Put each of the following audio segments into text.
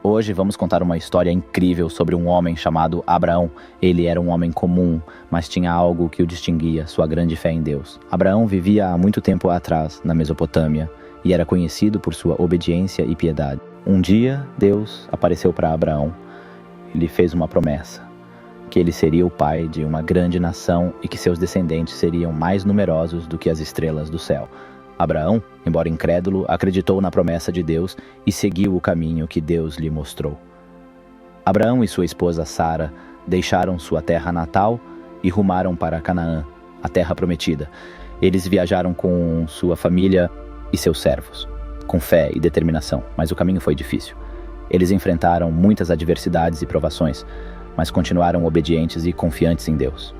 Hoje vamos contar uma história incrível sobre um homem chamado Abraão. Ele era um homem comum, mas tinha algo que o distinguia, sua grande fé em Deus. Abraão vivia há muito tempo atrás, na Mesopotâmia, e era conhecido por sua obediência e piedade. Um dia, Deus apareceu para Abraão e lhe fez uma promessa, que ele seria o pai de uma grande nação e que seus descendentes seriam mais numerosos do que as estrelas do céu. Abraão, embora incrédulo, acreditou na promessa de Deus e seguiu o caminho que Deus lhe mostrou. Abraão e sua esposa Sara deixaram sua terra natal e rumaram para Canaã, a terra prometida. Eles viajaram com sua família e seus servos, com fé e determinação, mas o caminho foi difícil. Eles enfrentaram muitas adversidades e provações, mas continuaram obedientes e confiantes em Deus.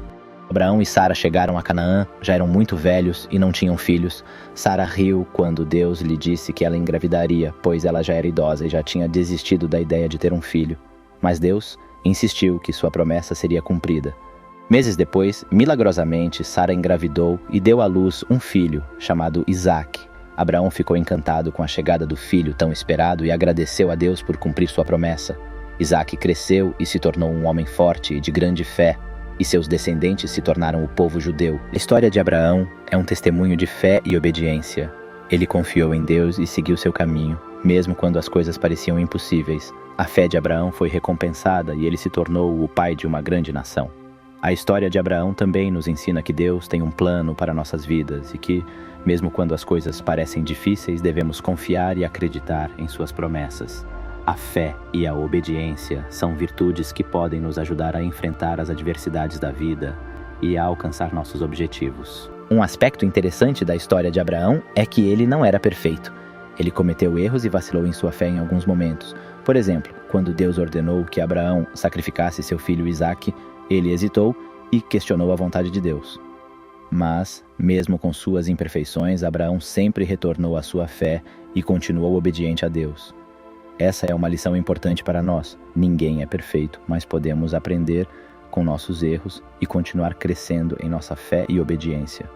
Abraão e Sara chegaram a Canaã, já eram muito velhos e não tinham filhos. Sara riu quando Deus lhe disse que ela engravidaria, pois ela já era idosa e já tinha desistido da ideia de ter um filho. Mas Deus insistiu que sua promessa seria cumprida. Meses depois, milagrosamente, Sara engravidou e deu à luz um filho, chamado Isaque. Abraão ficou encantado com a chegada do filho tão esperado e agradeceu a Deus por cumprir sua promessa. Isaque cresceu e se tornou um homem forte e de grande fé, e seus descendentes se tornaram o povo judeu. A história de Abraão é um testemunho de fé e obediência. Ele confiou em Deus e seguiu seu caminho, mesmo quando as coisas pareciam impossíveis. A fé de Abraão foi recompensada e ele se tornou o pai de uma grande nação. A história de Abraão também nos ensina que Deus tem um plano para nossas vidas e que, mesmo quando as coisas parecem difíceis, devemos confiar e acreditar em suas promessas. A fé e a obediência são virtudes que podem nos ajudar a enfrentar as adversidades da vida e a alcançar nossos objetivos. Um aspecto interessante da história de Abraão é que ele não era perfeito. Ele cometeu erros e vacilou em sua fé em alguns momentos. Por exemplo, quando Deus ordenou que Abraão sacrificasse seu filho Isaque, ele hesitou e questionou a vontade de Deus. Mas, mesmo com suas imperfeições, Abraão sempre retornou à sua fé e continuou obediente a Deus. Essa é uma lição importante para nós. Ninguém é perfeito, mas podemos aprender com nossos erros e continuar crescendo em nossa fé e obediência.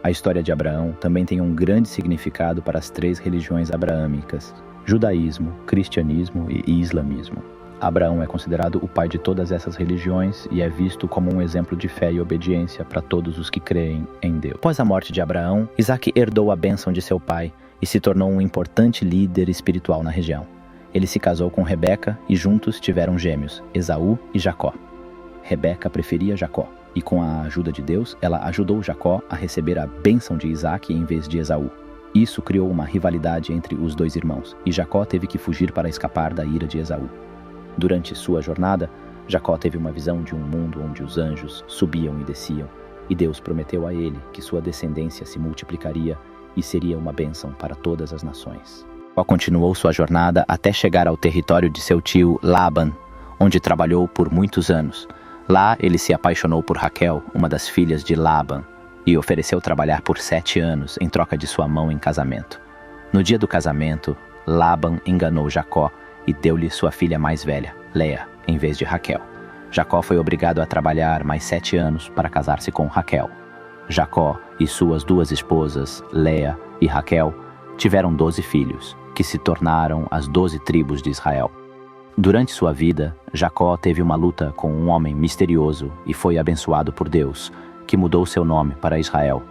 A história de Abraão também tem um grande significado para as 3 religiões abraâmicas: judaísmo, cristianismo e islamismo. Abraão é considerado o pai de todas essas religiões e é visto como um exemplo de fé e obediência para todos os que creem em Deus. Após a morte de Abraão, Isaque herdou a bênção de seu pai e se tornou um importante líder espiritual na região. Ele se casou com Rebeca e juntos tiveram gêmeos, Esaú e Jacó. Rebeca preferia Jacó e, com a ajuda de Deus, ela ajudou Jacó a receber a bênção de Isaque em vez de Esaú. Isso criou uma rivalidade entre os 2 irmãos e Jacó teve que fugir para escapar da ira de Esaú. Durante sua jornada, Jacó teve uma visão de um mundo onde os anjos subiam e desciam, e Deus prometeu a ele que sua descendência se multiplicaria e seria uma bênção para todas as nações. Jacó continuou sua jornada até chegar ao território de seu tio Laban, onde trabalhou por muitos anos. Lá ele se apaixonou por Raquel, uma das filhas de Laban, e ofereceu trabalhar por 7 anos em troca de sua mão em casamento. No dia do casamento, Laban enganou Jacó e deu-lhe sua filha mais velha, Leia, em vez de Raquel. Jacó foi obrigado a trabalhar mais 7 anos para casar-se com Raquel. Jacó e suas 2 esposas, Leia e Raquel, tiveram 12 filhos, que se tornaram as 12 tribos de Israel. Durante sua vida, Jacó teve uma luta com um homem misterioso e foi abençoado por Deus, que mudou seu nome para Israel.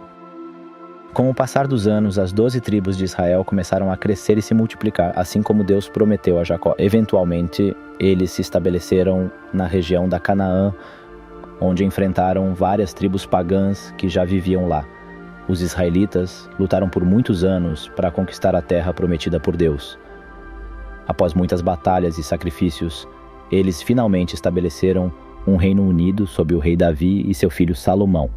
Com o passar dos anos, as 12 tribos de Israel começaram a crescer e se multiplicar, assim como Deus prometeu a Jacó. Eventualmente, eles se estabeleceram na região da Canaã, onde enfrentaram várias tribos pagãs que já viviam lá. Os israelitas lutaram por muitos anos para conquistar a terra prometida por Deus. Após muitas batalhas e sacrifícios, eles finalmente estabeleceram um reino unido sob o rei Davi e seu filho Salomão.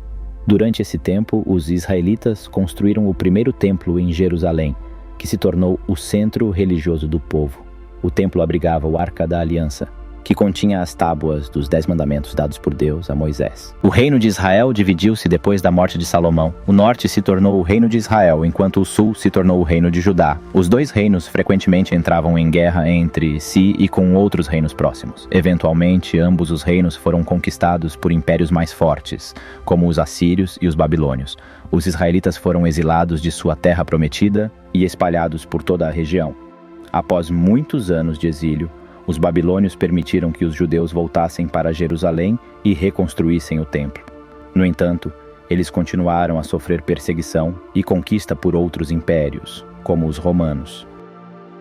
Durante esse tempo, os israelitas construíram o primeiro templo em Jerusalém, que se tornou o centro religioso do povo. O templo abrigava o Arca da Aliança, que continha as tábuas dos 10 mandamentos dados por Deus a Moisés. O reino de Israel dividiu-se depois da morte de Salomão. O norte se tornou o reino de Israel, enquanto o sul se tornou o reino de Judá. Os 2 reinos frequentemente entravam em guerra entre si e com outros reinos próximos. Eventualmente, ambos os reinos foram conquistados por impérios mais fortes, como os assírios e os babilônios. Os israelitas foram exilados de sua terra prometida e espalhados por toda a região. Após muitos anos de exílio, os babilônios permitiram que os judeus voltassem para Jerusalém e reconstruíssem o templo. No entanto, eles continuaram a sofrer perseguição e conquista por outros impérios, como os romanos.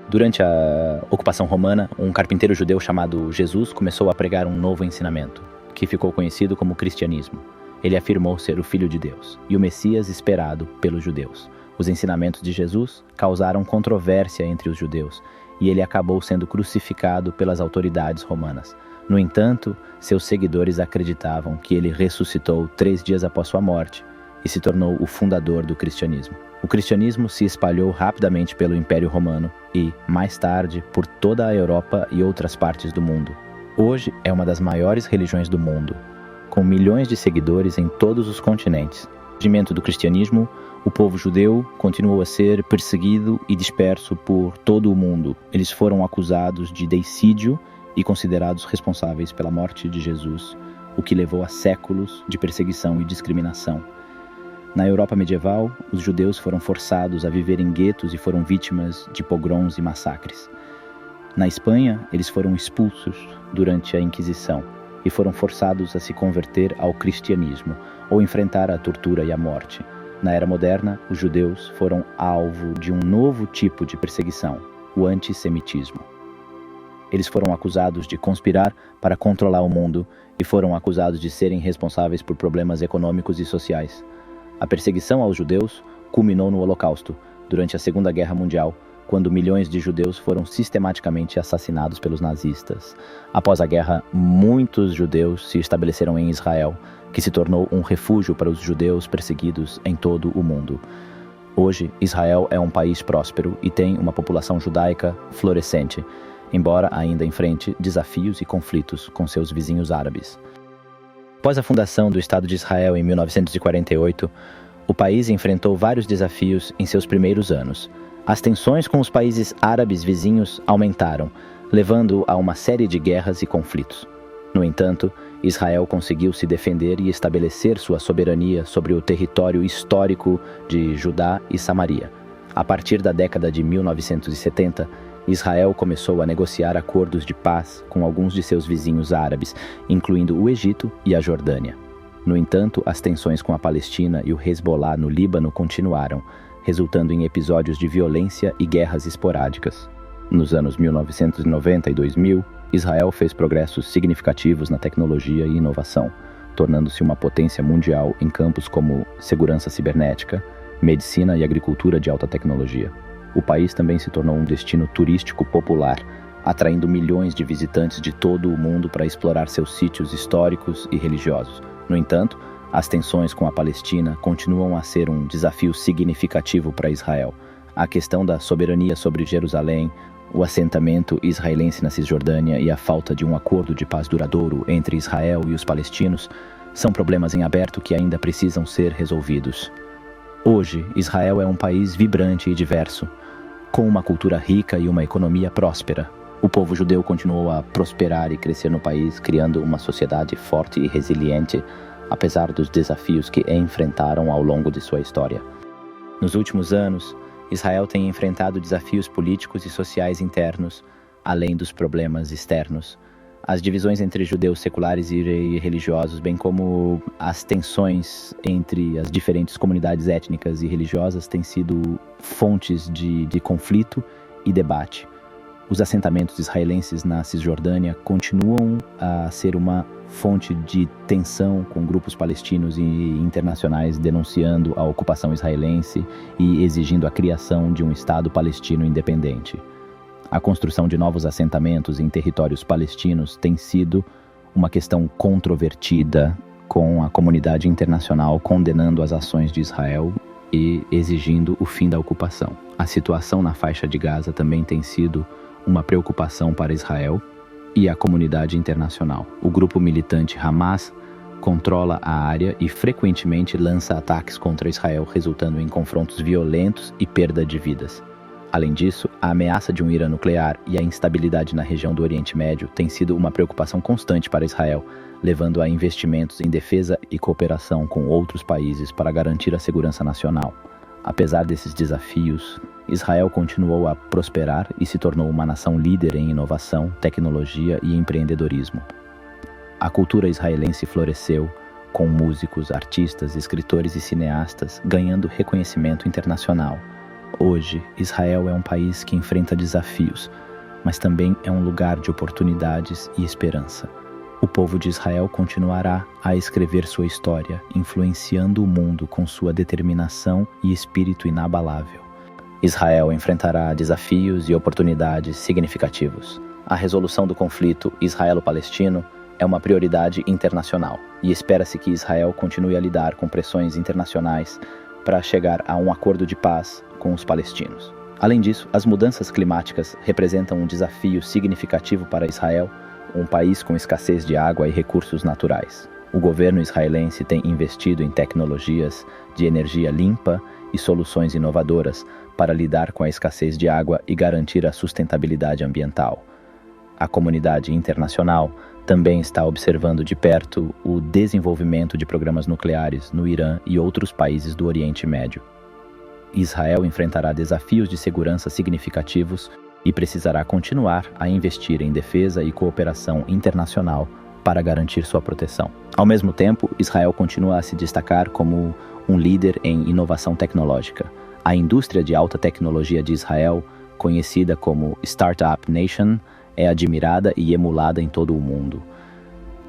Durante a ocupação romana, um carpinteiro judeu chamado Jesus começou a pregar um novo ensinamento, que ficou conhecido como cristianismo. Ele afirmou ser o Filho de Deus e o Messias esperado pelos judeus. Os ensinamentos de Jesus causaram controvérsia entre os judeus e ele acabou sendo crucificado pelas autoridades romanas. No entanto, seus seguidores acreditavam que ele ressuscitou 3 dias após sua morte e se tornou o fundador do cristianismo. O cristianismo se espalhou rapidamente pelo Império Romano e, mais tarde, por toda a Europa e outras partes do mundo. Hoje é uma das maiores religiões do mundo, com milhões de seguidores em todos os continentes. No surgimento do cristianismo, o povo judeu continuou a ser perseguido e disperso por todo o mundo. Eles foram acusados de deicídio e considerados responsáveis pela morte de Jesus, o que levou a séculos de perseguição e discriminação. Na Europa medieval, os judeus foram forçados a viver em guetos e foram vítimas de pogroms e massacres. Na Espanha, eles foram expulsos durante a Inquisição e foram forçados a se converter ao cristianismo ou enfrentar a tortura e a morte. Na Era Moderna, os judeus foram alvo de um novo tipo de perseguição, o antissemitismo. Eles foram acusados de conspirar para controlar o mundo e foram acusados de serem responsáveis por problemas econômicos e sociais. A perseguição aos judeus culminou no Holocausto, durante a Segunda Guerra Mundial, quando milhões de judeus foram sistematicamente assassinados pelos nazistas. Após a guerra, muitos judeus se estabeleceram em Israel, que se tornou um refúgio para os judeus perseguidos em todo o mundo. Hoje, Israel é um país próspero e tem uma população judaica florescente, embora ainda enfrente desafios e conflitos com seus vizinhos árabes. Após a fundação do Estado de Israel em 1948, o país enfrentou vários desafios em seus primeiros anos. As tensões com os países árabes vizinhos aumentaram, levando a uma série de guerras e conflitos. No entanto, Israel conseguiu se defender e estabelecer sua soberania sobre o território histórico de Judá e Samaria. A partir da década de 1970, Israel começou a negociar acordos de paz com alguns de seus vizinhos árabes, incluindo o Egito e a Jordânia. No entanto, as tensões com a Palestina e o Hezbollah no Líbano continuaram, resultando em episódios de violência e guerras esporádicas. Nos anos 1990 e 2000, Israel fez progressos significativos na tecnologia e inovação, tornando-se uma potência mundial em campos como segurança cibernética, medicina e agricultura de alta tecnologia. O país também se tornou um destino turístico popular, atraindo milhões de visitantes de todo o mundo para explorar seus sítios históricos e religiosos. No entanto, as tensões com a Palestina continuam a ser um desafio significativo para Israel. A questão da soberania sobre Jerusalém, o assentamento israelense na Cisjordânia e a falta de um acordo de paz duradouro entre Israel e os palestinos são problemas em aberto que ainda precisam ser resolvidos. Hoje, Israel é um país vibrante e diverso, com uma cultura rica e uma economia próspera. O povo judeu continuou a prosperar e crescer no país, criando uma sociedade forte e resiliente, apesar dos desafios que enfrentaram ao longo de sua história. Nos últimos anos, Israel tem enfrentado desafios políticos e sociais internos, além dos problemas externos. As divisões entre judeus seculares e religiosos, bem como as tensões entre as diferentes comunidades étnicas e religiosas, têm sido fontes de conflito e debate. Os assentamentos israelenses na Cisjordânia continuam a ser uma fonte de tensão com grupos palestinos e internacionais denunciando a ocupação israelense e exigindo a criação de um Estado palestino independente. A construção de novos assentamentos em territórios palestinos tem sido uma questão controvertida, com a comunidade internacional condenando as ações de Israel e exigindo o fim da ocupação. A situação na faixa de Gaza também tem sido uma preocupação para Israel e a comunidade internacional. O grupo militante Hamas controla a área e frequentemente lança ataques contra Israel, resultando em confrontos violentos e perda de vidas. Além disso, a ameaça de um Irã nuclear e a instabilidade na região do Oriente Médio tem sido uma preocupação constante para Israel, levando a investimentos em defesa e cooperação com outros países para garantir a segurança nacional. Apesar desses desafios, Israel continuou a prosperar e se tornou uma nação líder em inovação, tecnologia e empreendedorismo. A cultura israelense floresceu, com músicos, artistas, escritores e cineastas ganhando reconhecimento internacional. Hoje, Israel é um país que enfrenta desafios, mas também é um lugar de oportunidades e esperança. O povo de Israel continuará a escrever sua história, influenciando o mundo com sua determinação e espírito inabalável. Israel enfrentará desafios e oportunidades significativos. A resolução do conflito israelo-palestino é uma prioridade internacional e espera-se que Israel continue a lidar com pressões internacionais para chegar a um acordo de paz com os palestinos. Além disso, as mudanças climáticas representam um desafio significativo para Israel, um país com escassez de água e recursos naturais. O governo israelense tem investido em tecnologias de energia limpa e soluções inovadoras para lidar com a escassez de água e garantir a sustentabilidade ambiental. A comunidade internacional também está observando de perto o desenvolvimento de programas nucleares no Irã e outros países do Oriente Médio. Israel enfrentará desafios de segurança significativos e precisará continuar a investir em defesa e cooperação internacional para garantir sua proteção. Ao mesmo tempo, Israel continua a se destacar como um líder em inovação tecnológica. A indústria de alta tecnologia de Israel, conhecida como Startup Nation, é admirada e emulada em todo o mundo.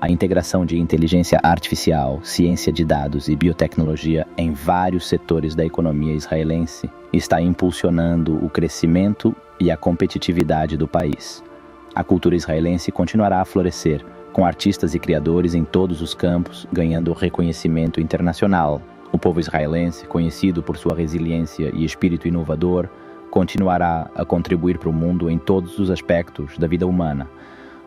A integração de inteligência artificial, ciência de dados e biotecnologia em vários setores da economia israelense está impulsionando o crescimento e a competitividade do país. A cultura israelense continuará a florescer, com artistas e criadores em todos os campos ganhando reconhecimento internacional. O povo israelense, conhecido por sua resiliência e espírito inovador, continuará a contribuir para o mundo em todos os aspectos da vida humana.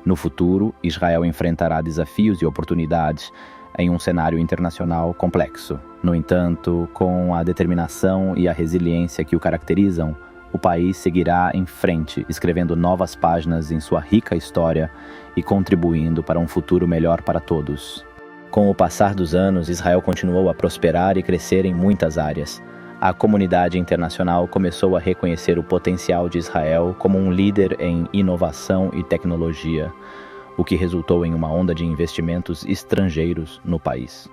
No futuro, Israel enfrentará desafios e oportunidades em um cenário internacional complexo. No entanto, com a determinação e a resiliência que o caracterizam, o país seguirá em frente, escrevendo novas páginas em sua rica história e contribuindo para um futuro melhor para todos. Com o passar dos anos, Israel continuou a prosperar e crescer em muitas áreas. A comunidade internacional começou a reconhecer o potencial de Israel como um líder em inovação e tecnologia, o que resultou em uma onda de investimentos estrangeiros no país.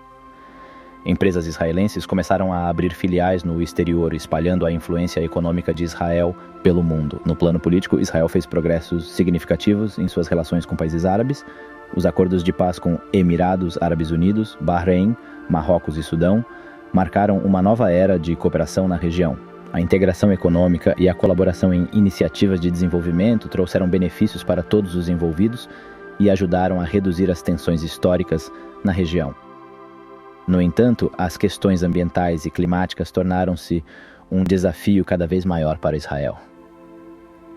Empresas israelenses começaram a abrir filiais no exterior, espalhando a influência econômica de Israel pelo mundo. No plano político, Israel fez progressos significativos em suas relações com países árabes. Os acordos de paz com Emirados Árabes Unidos, Bahrein, Marrocos e Sudão marcaram uma nova era de cooperação na região. A integração econômica e a colaboração em iniciativas de desenvolvimento trouxeram benefícios para todos os envolvidos e ajudaram a reduzir as tensões históricas na região. No entanto, as questões ambientais e climáticas tornaram-se um desafio cada vez maior para Israel.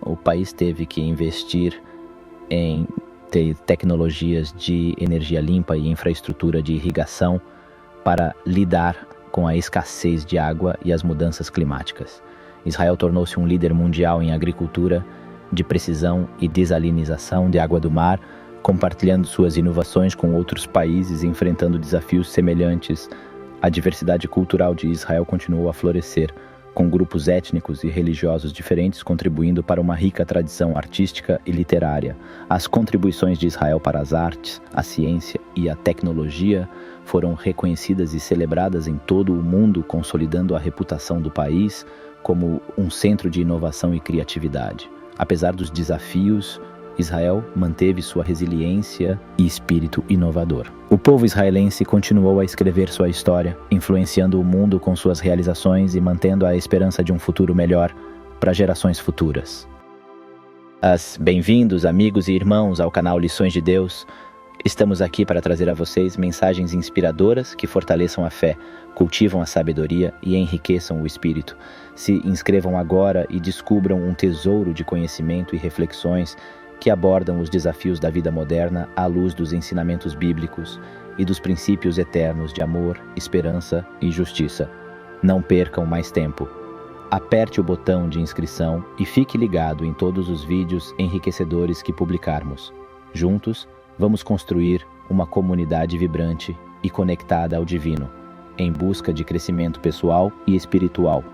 O país teve que investir em tecnologias de energia limpa e infraestrutura de irrigação para lidar com a escassez de água e as mudanças climáticas. Israel tornou-se um líder mundial em agricultura de precisão e desalinização de água do mar, compartilhando suas inovações com outros países e enfrentando desafios semelhantes. A diversidade cultural de Israel continuou a florescer, com grupos étnicos e religiosos diferentes contribuindo para uma rica tradição artística e literária. As contribuições de Israel para as artes, a ciência e a tecnologia foram reconhecidas e celebradas em todo o mundo, consolidando a reputação do país como um centro de inovação e criatividade. Apesar dos desafios, Israel manteve sua resiliência e espírito inovador. O povo israelense continuou a escrever sua história, influenciando o mundo com suas realizações e mantendo a esperança de um futuro melhor para gerações futuras. Bem-vindos, amigos e irmãos, ao canal Lições de Deus. Estamos aqui para trazer a vocês mensagens inspiradoras que fortaleçam a fé, cultivam a sabedoria e enriqueçam o espírito. Se inscrevam agora e descubram um tesouro de conhecimento e reflexões que abordam os desafios da vida moderna à luz dos ensinamentos bíblicos e dos princípios eternos de amor, esperança e justiça. Não percam mais tempo. Aperte o botão de inscrição e fique ligado em todos os vídeos enriquecedores que publicarmos. Juntos, vamos construir uma comunidade vibrante e conectada ao divino, em busca de crescimento pessoal e espiritual.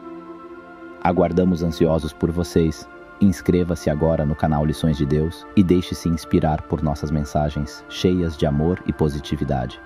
Aguardamos ansiosos por vocês. Inscreva-se agora no canal Lições de Deus e deixe-se inspirar por nossas mensagens cheias de amor e positividade.